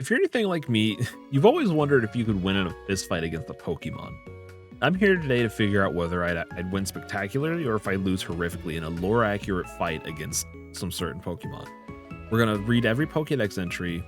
If you're anything like me, you've always wondered if you could win in a fist fight against a Pokemon. I'm here today to figure out whether I'd win spectacularly or if I lose horrifically in a lore-accurate fight against some certain Pokemon. We're going to read every Pokédex entry,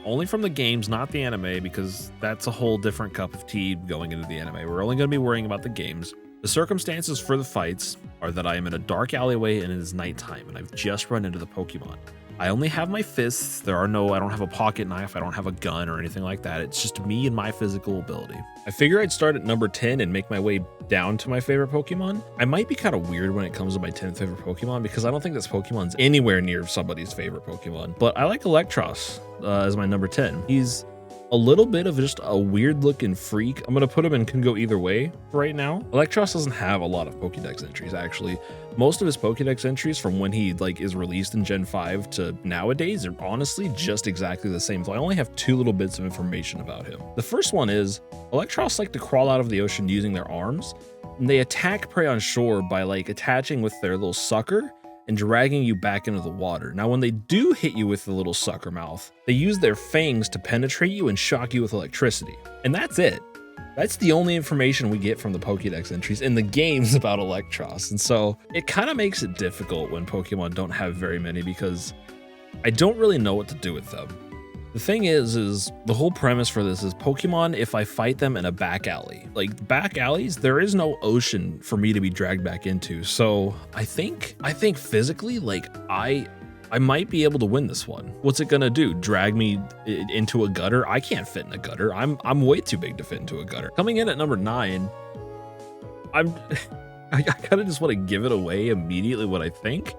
only from the games, not the anime, because that's a whole different cup of tea going into the anime. We're only going to be worrying about the games. The circumstances for the fights are that I am in a dark alleyway and it is nighttime, and I've just run into the Pokemon. I only have my fists. I don't have a pocket knife. I don't have a gun or anything like that. It's just me and my physical ability. I figure I'd start at number 10 and make my way down to my favorite Pokemon. I might be kind of weird when it comes to my 10th favorite Pokemon because I don't think this Pokemon's anywhere near somebody's favorite Pokemon. But I like Eelektross as my number 10. He's a little bit of just a weird looking freak. I'm going to put him in can go either way for right now. Eelektross doesn't have a lot of Pokédex entries, actually. Most of his Pokédex entries from when he is released in Gen 5 to nowadays are honestly just exactly the same. So I only have 2 little bits of information about him. The first one is Eelektross like to crawl out of the ocean using their arms, and they attack prey on shore by attaching with their little sucker and dragging you back into the water. Now, when they do hit you with the little sucker mouth, they use their fangs to penetrate you and shock you with electricity. And that's it. That's the only information we get from the Pokédex entries in the games about Eelektross. And so it kind of makes it difficult when Pokemon don't have very many because I don't really know what to do with them. The thing is the whole premise for this is Pokemon, if I fight them in a back alley. Back alleys, there is no ocean for me to be dragged back into. So I think physically, I might be able to win this one. What's it gonna do? Drag me into a gutter? I can't fit in a gutter. I'm way too big to fit into a gutter. Coming in at number 9, I kind of just want to give it away immediately what I think.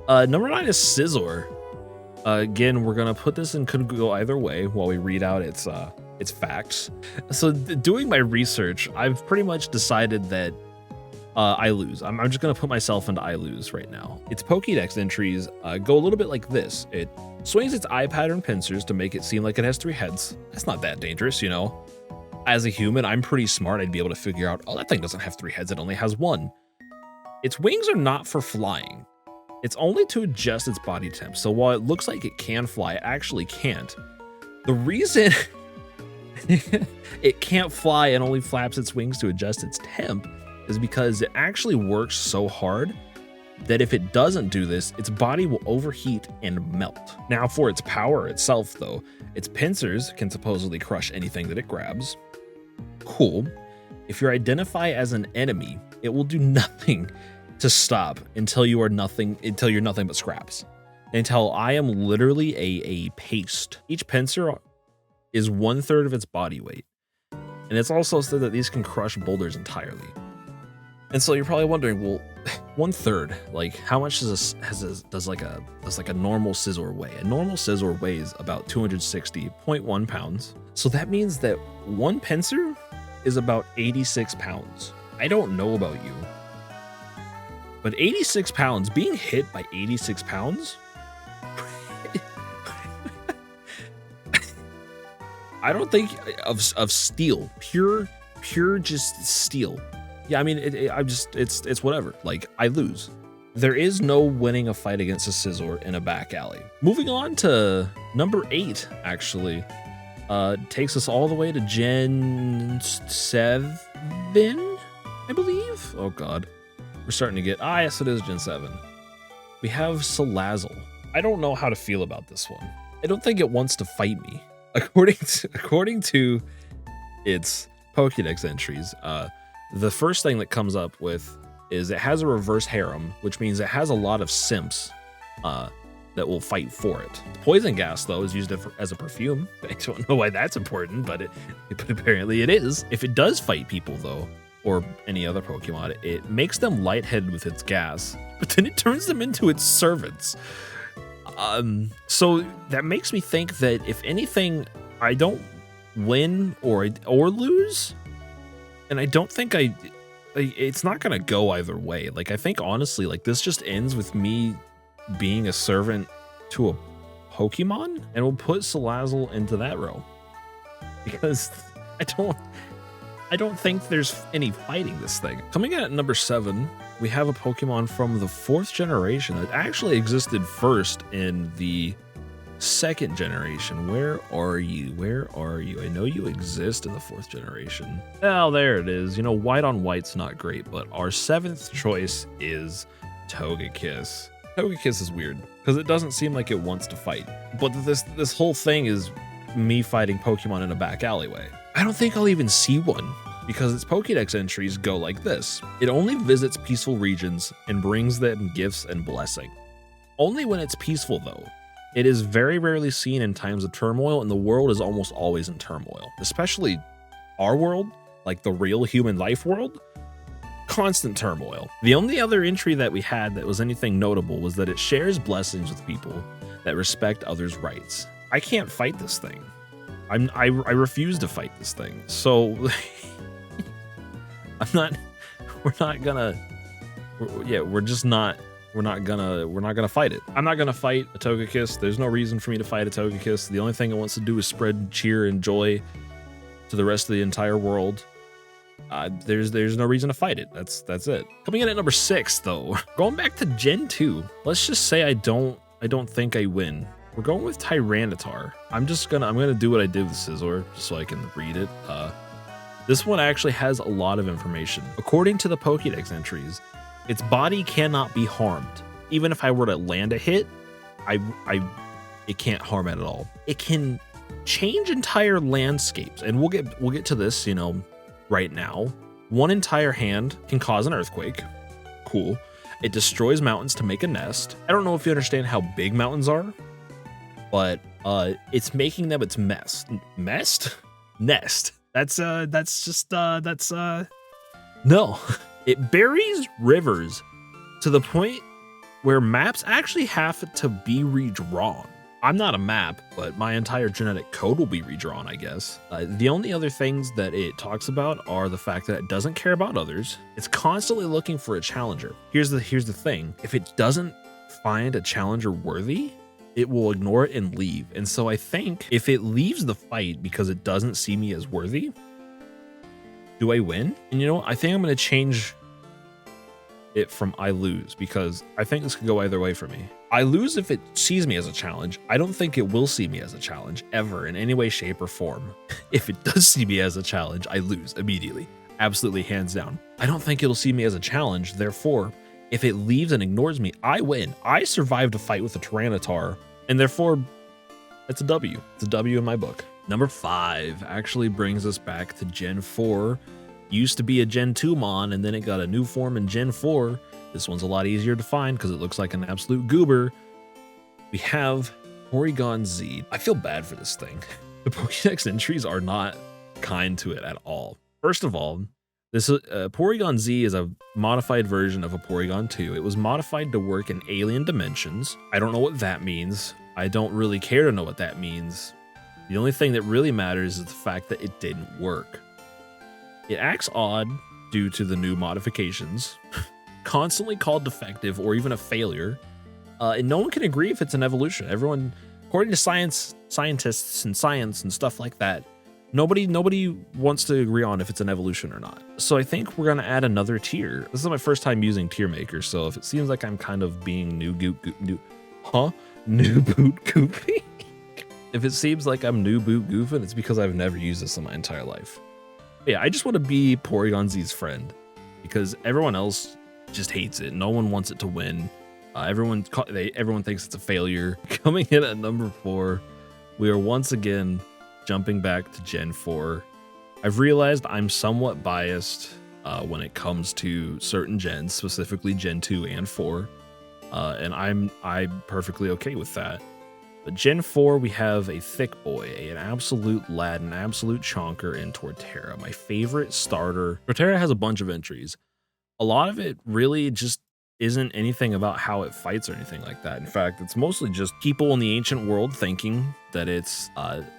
Number 9 is Scizor. Again, we're gonna put this in could go either way while we read out its facts. So doing my research, I've pretty much decided that I lose. I'm just gonna put myself into I lose right now. Its Pokédex entries go a little bit like this. It swings its eye pattern pincers to make it seem like it has 3 heads. That's not that dangerous, you know. As a human, I'm pretty smart. I'd be able to figure out, oh, that thing doesn't have 3 heads. It only has 1. Its wings are not for flying. It's only to adjust its body temp. So while it looks like it can fly, it actually can't. The reason it can't fly and only flaps its wings to adjust its temp is because it actually works so hard that if it doesn't do this, its body will overheat and melt. Now, for its power itself, though, its pincers can supposedly crush anything that it grabs. Cool. If you identify as an enemy, it will do nothing to stop until you're nothing but scraps. Until I am literally a paste. Each pincer is 1/3 of its body weight. And it's also said that these can crush boulders entirely. And so you're probably wondering, well, 1/3, how much does a normal Scizor weigh? A normal Scizor weighs about 260.1 pounds. So that means that 1 pincer is about 86 pounds. I don't know about you, but 86 pounds, being hit by 86 pounds, I don't think of steel, pure just steel. Yeah, I mean, it's whatever. I lose. There is no winning a fight against a Scizor in a back alley. Moving on to number 8, actually, takes us all the way to Gen 7, I believe. Oh God. We're starting to get, yes, it is Gen 7. We have Salazzle. I don't know how to feel about this one. I don't think it wants to fight me. According to its Pokédex entries, the first thing that comes up with is it has a reverse harem, which means it has a lot of simps that will fight for it. Poison gas, though, is used as a perfume. I don't know why that's important, but apparently it is. If it does fight people, though, or any other Pokemon, it makes them lightheaded with its gas, but then it turns them into its servants. So that makes me think that if anything, I don't win or lose, and I don't think it's not gonna go either way. I think honestly, this just ends with me being a servant to a Pokemon, and we'll put Salazzle into that row because I don't think there's any fighting this thing. Coming in at number 7, we have a Pokemon from the 4th generation that actually existed first in the second generation. Where are you? Where are you? I know you exist in the fourth generation. Oh, there it is. You know, white on white's not great, but our seventh choice is Togekiss. Togekiss is weird because it doesn't seem like it wants to fight, but this whole thing is me fighting Pokemon in a back alleyway. I don't think I'll even see one because its Pokédex entries go like this. It only visits peaceful regions and brings them gifts and blessing. Only when it's peaceful though. It is very rarely seen in times of turmoil, and the world is almost always in turmoil, especially our world, like the real human life world. Constant turmoil. The only other entry that we had that was anything notable was that it shares blessings with people that respect others' rights. I can't fight this thing. I refuse to fight this thing. So we're not gonna fight it. I'm not gonna fight a Togekiss. There's no reason for me to fight a Togekiss. The only thing it wants to do is spread cheer and joy to the rest of the entire world. There's no reason to fight it. That's it. Coming in at number 6 though, going back to Gen 2. Let's just say I don't think I win. We're going with Tyranitar. I'm gonna do what I did with Scizor just so I can read it. This one actually has a lot of information. According to the Pokédex entries, its body cannot be harmed. Even if I were to land a hit, it can't harm it at all. It can change entire landscapes, and we'll get to this, you know, right now. One entire hand can cause an earthquake. Cool. It destroys mountains to make a nest. I don't know if you understand how big mountains are, but it's making them its nest. No. It buries rivers to the point where maps actually have to be redrawn. I'm not a map, but my entire genetic code will be redrawn, I guess. The only other things that it talks about are the fact that it doesn't care about others. It's constantly looking for a challenger. Here's the thing. If it doesn't find a challenger worthy, it will ignore it and leave. And so I think if it leaves the fight because it doesn't see me as worthy, do I win? And you know what? I think I'm going to change it from I lose, because I think this could go either way for me. I lose if it sees me as a challenge. I don't think it will see me as a challenge ever in any way, shape, or form. If it does see me as a challenge, I lose immediately. Absolutely, hands down. I don't think it'll see me as a challenge. Therefore, if it leaves and ignores me, I win. I survived a fight with a Tyranitar, and therefore, it's a W. It's a W in my book. Number 5 actually brings us back to Gen 4. Used to be a Gen 2 Mon, and then it got a new form in Gen 4. This one's a lot easier to find because it looks like an absolute goober. We have Porygon Z. I feel bad for this thing. The Pokédex entries are not kind to it at all. First of all, this Porygon Z is a modified version of a Porygon 2. It was modified to work in alien dimensions. I don't know what that means. I don't really care to know what that means. The only thing that really matters is the fact that it didn't work. It acts odd due to the new modifications, constantly called defective or even a failure, and no one can agree if it's an evolution. Everyone, according to scientists and science and stuff like that, nobody wants to agree on if it's an evolution or not. So I think we're gonna add another tier. This is my first time using tier maker, so if it seems like I'm kind of being new boot goofy, if it seems like I'm new boot goofing, it's because I've never used this in my entire life. Yeah, I just want to be Porygon Z's friend because everyone else just hates it. No one wants it to win. Everyone thinks it's a failure. Coming in at number 4, we are once again jumping back to Gen 4. I've realized I'm somewhat biased when it comes to certain gens, specifically Gen 2 and 4, and I'm perfectly okay with that. But Gen 4, we have a thick boy, an absolute lad, an absolute chonker in Torterra, my favorite starter. Torterra has a bunch of entries. A lot of it really just isn't anything about how it fights or anything like that. In fact, it's mostly just people in the ancient world thinking that it's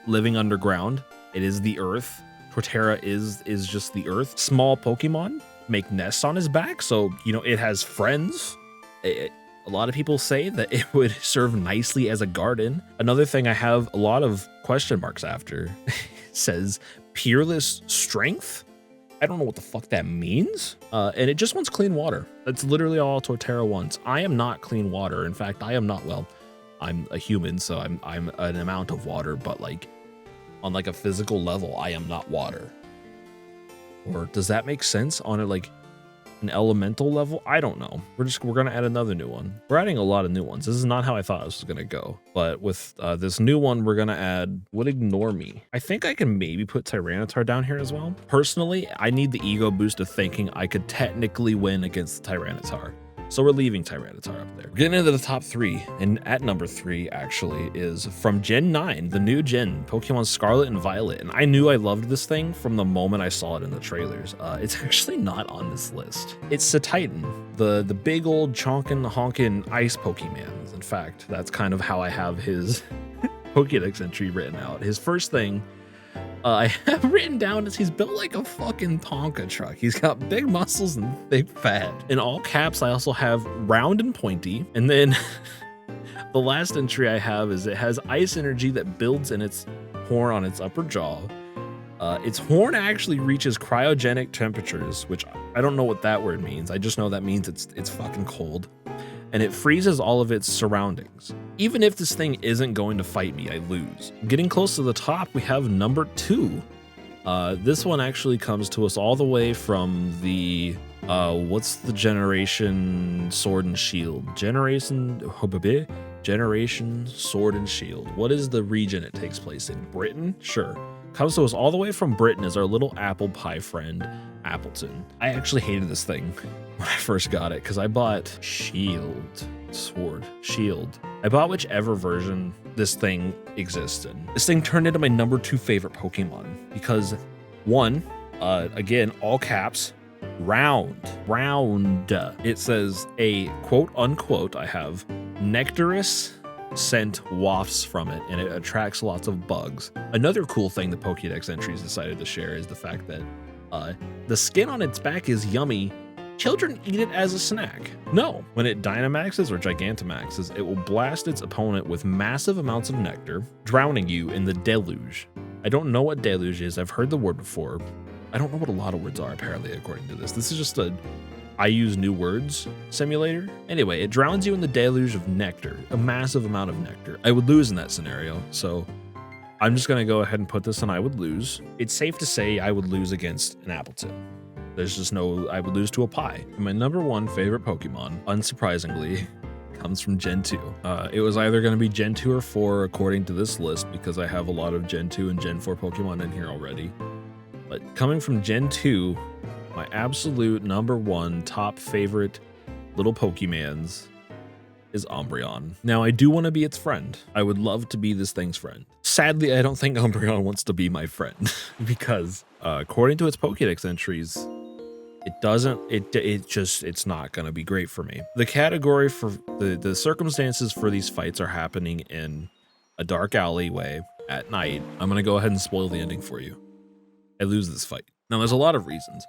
living underground. It is the earth. Torterra is just the earth. Small Pokemon make nests on his back, so, you know, it has friends. A lot of people say that it would serve nicely as a garden. Another thing I have a lot of question marks after says peerless strength. I don't know what the fuck that means. And it just wants clean water. That's literally all Torterra wants. I am not clean water. In fact, I am not, well, I'm a human, so I'm an amount of water, but like on like a physical level, I am not water. Or does that make sense on a like an elemental level? I don't know. We're gonna add another new one. We're adding a lot of new ones. This is not how I thought this was gonna go, but with this new one, we're gonna add would ignore me. I think I can maybe put Tyranitar down here as well. Personally, I need the ego boost of thinking I could technically win against the Tyranitar. So we're leaving Tyranitar up there. We're getting into the top 3, and at number 3 actually is from Gen 9, the new gen, Pokemon Scarlet and Violet. And I knew I loved this thing from the moment I saw it in the trailers. It's actually not on this list. It's Titan, the big old chonkin' honkin' ice Pokemon. In fact, that's kind of how I have his Pokédex entry written out. His first thing I have written down is he's built like a fucking Tonka truck. He's got big muscles and thick fat. In all caps, I also have round and pointy. And then the last entry I have is it has ice energy that builds in its horn on its upper jaw. Its horn actually reaches cryogenic temperatures, which I don't know what that word means. I just know that means it's fucking cold. And it freezes all of its surroundings. Even if this thing isn't going to fight me, I lose. Getting close to the top, we have number 2. This one actually comes to us all the way from the, what's the generation Sword and Shield? Generation Sword and Shield. What is the region it takes place in? Britain? Sure. Comes to us all the way from Britain is our little apple pie friend, Appleton. I actually hated this thing when I first got it because I bought Sword, Shield. I bought whichever version this thing exists in. This thing turned into my number 2 favorite Pokemon because 1, again, all caps, round. It says a quote unquote, I have nectarous scent wafts from it, and it attracts lots of bugs. Another cool thing the Pokédex entries decided to share is the fact that the skin on its back is yummy. Children eat it as a snack. No, when it Dynamaxes or Gigantamaxes, it will blast its opponent with massive amounts of nectar, drowning you in the deluge. I don't know what deluge is. I've heard the word before. I don't know what a lot of words are, apparently, according to this. This is just a I use new words simulator. Anyway, it drowns you in the deluge of nectar, a massive amount of nectar. I would lose in that scenario, so I'm just gonna go ahead and put this on I would lose. It's safe to say I would lose against an Appleton. There's just no, I would lose to a pie. And my number 1 favorite Pokemon, unsurprisingly, comes from Gen 2. It was either gonna be Gen 2 or 4 according to this list because I have a lot of Gen 2 and Gen 4 Pokemon in here already. But coming from Gen 2, my absolute number 1 top favorite little Pokemans is Umbreon. Now, I do want to be its friend. I would love to be this thing's friend. Sadly, I don't think Umbreon wants to be my friend because according to its Pokédex entries, it's not going to be great for me. The category for the circumstances for these fights are happening in a dark alleyway at night. I'm going to go ahead and spoil the ending for you. I lose this fight. Now, there's a lot of reasons.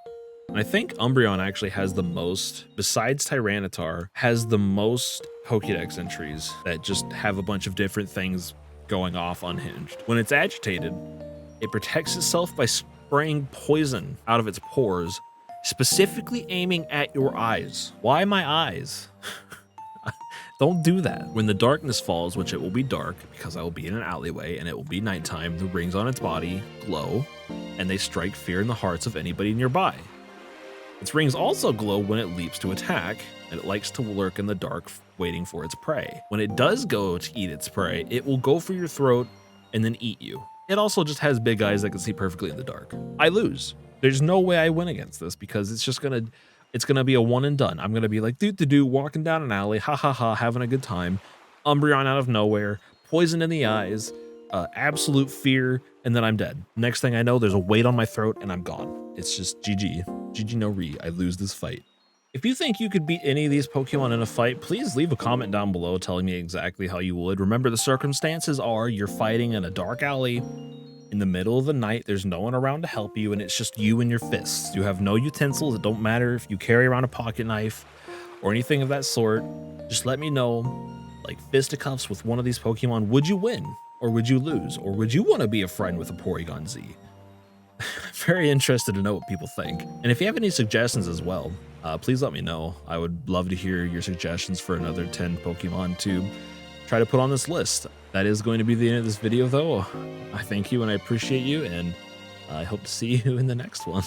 And I think Umbreon actually has the most, besides Tyranitar, has the most Pokédex entries that just have a bunch of different things going off unhinged. When it's agitated, it protects itself by spraying poison out of its pores, specifically aiming at your eyes. Why my eyes? Don't do that. When the darkness falls, which it will be dark because I will be in an alleyway and it will be nighttime, the rings on its body glow and they strike fear in the hearts of anybody nearby. Its rings also glow when it leaps to attack, and it likes to lurk in the dark waiting for its prey. When it does go to eat its prey, it will go for your throat and then eat you. It also just has big eyes that can see perfectly in the dark. I lose. There's no way I win against this because it's gonna be a one and done. I'm gonna be like walking down an alley, ha ha ha, having a good time. Umbreon out of nowhere, poison in the eyes, absolute fear, and then I'm dead. Next thing I know, there's a weight on my throat and I'm gone. It's just GG no re. I lose this fight. If you think you could beat any of these Pokemon in a fight, please leave a comment down below telling me exactly how you would. Remember, the circumstances are you're fighting in a dark alley in the middle of the night. There's no one around to help you, and it's just you and your fists. You have no utensils. It don't matter if you carry around a pocket knife or anything of that sort. Just let me know, like fisticuffs with one of these Pokemon. Would you win or would you lose? Or would you want to be a friend with a Porygon Z? I'm very interested to know what people think. And if you have any suggestions as well, please let me know. I would love to hear your suggestions for another 10 Pokemon tube. try to put on this list. That is going to be the end of this video, though. I thank you and I appreciate you, and I hope to see you in the next one.